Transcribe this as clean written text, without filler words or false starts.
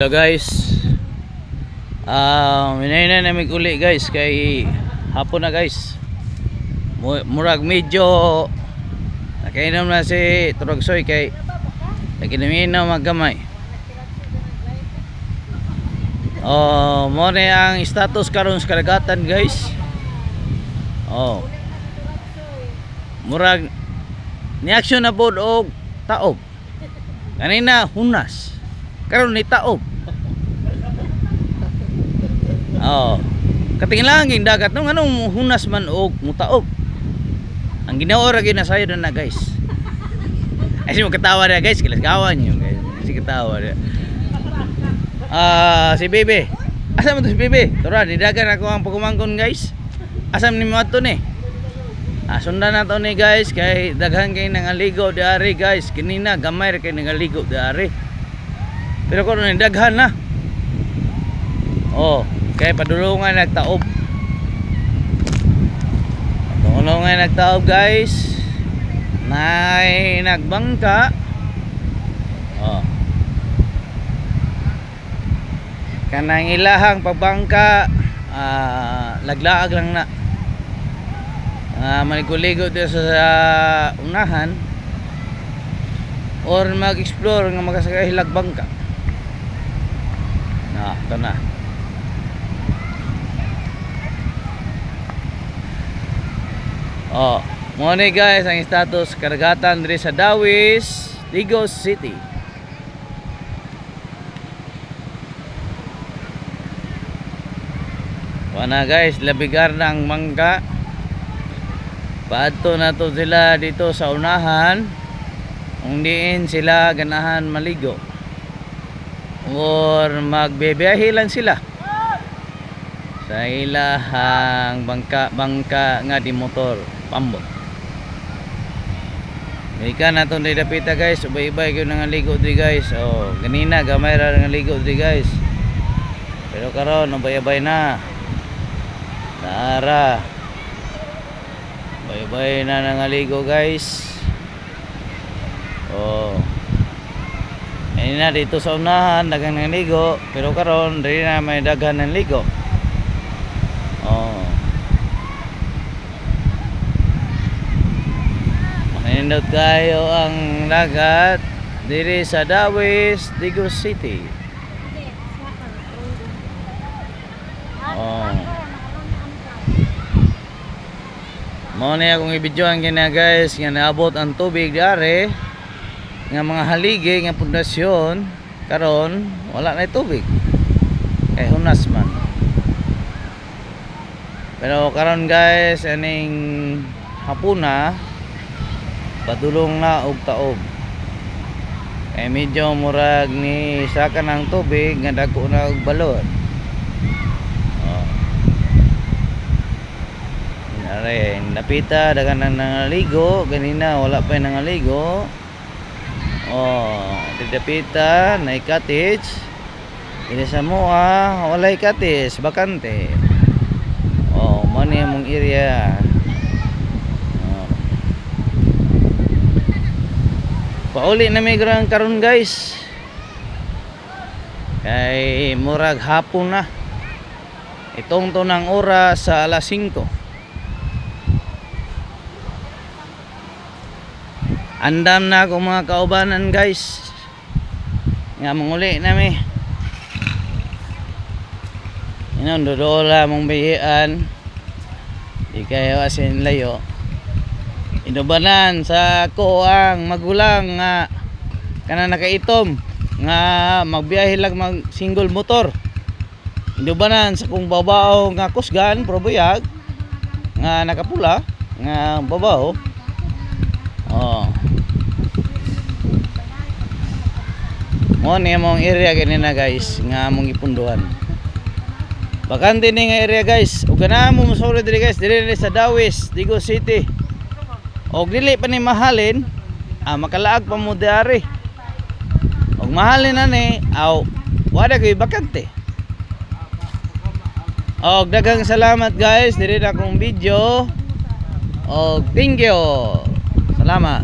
Hello guys, minayna namin uli guys kay hapon na guys. Murag medyo nakainom na si Turagsoy kay naginom na maggamay. Mo na ang status karon sa karagatan guys. Murag ni action na pod og taob. Kanina hunas, karon ni taob. Katingin lang ang dagat nung anong hunas man og mutaob. Ang ginawa ra ginasayo na guys. Ay si mo katawa na guys, kilas kawan nyo guys. Si katawa na. Si Bebe. Asa mo to si Bebe? Tura, nidagan ako ang pagkumangkon guys. Asam ni mo ato ni? Sundan na to ni guys kay daghan kay nangaligo diari guys. Kinina gamay ra kay nangaligo diari. Pero kung nidaghan na. Kaya padulungan nagtaob. Padulungan nagtaob guys. Nay nagbangka. Kanang ilahang pagbangka laglaag lang na. Maniguligo dito sa unahan or mag-explore nga makasakahilag bangka. Ito na. Mo ni guys ang status karagatan diri sa Dawis, Digos City. Wana guys, labigar ng mangka. Paadto na to sila dito sa unahan. Kung diin sila ganahan maligo or magbebiyahe lang sila sa ilahang bangka nga di motor pambot. Ika na itong didapita guys. Ubay-ibay ko nang ligo di guys. Ganina gamay ra nang ligo di guys. Pero karon ubay-ibay na. Tara. Ubay-ibay na nang ligo guys. Ayun na dito sa unahan dagang nang ligo. Pero karon dili na may daghan ng ligo. Manindot kayo ang dagat diri sa Dawis, Digos City. Mo ni akong i-videoan kina guys nga naabot ang tubig diare nga mga haligi nga pundasyon karon wala na tubig. Kay hunas man. Pero karon guys aning hapuna padulong na og taob. Medyo murag ni saka ng tubig nga dako na og balon. Napita dagan nang nangaligo ganina wala pa nangaligo. Didapita na cottage. Ini semua walay cottage bakante. Mani mong area. Pauli na may grang karon guys. Kay murag hapon na. Itong to ng oras sa alas 5. Andam na ako mga kaubanan guys. Nga manguli na mi. Dodola mong bihian. Di kayo asin layo. Inubanan sa ako ang magulang nga kana nakaitom nga magbiyahe lang mag single motor. Inubanan sa kung babaw nga kusgan probuyag nga nakapula nga babaw. Mo ni mong area ganina guys nga mong ipunduhan. Bakante ni nga area guys. Ug kana mo mosulod diri guys diri sa Dawis, Digos City. Og dili pa ni mahalin, makalaag pa mo diari. Og mahalin na ni, wala ko'y bakante. Og daghang salamat guys diri na akong video. Og thank you. Salamat.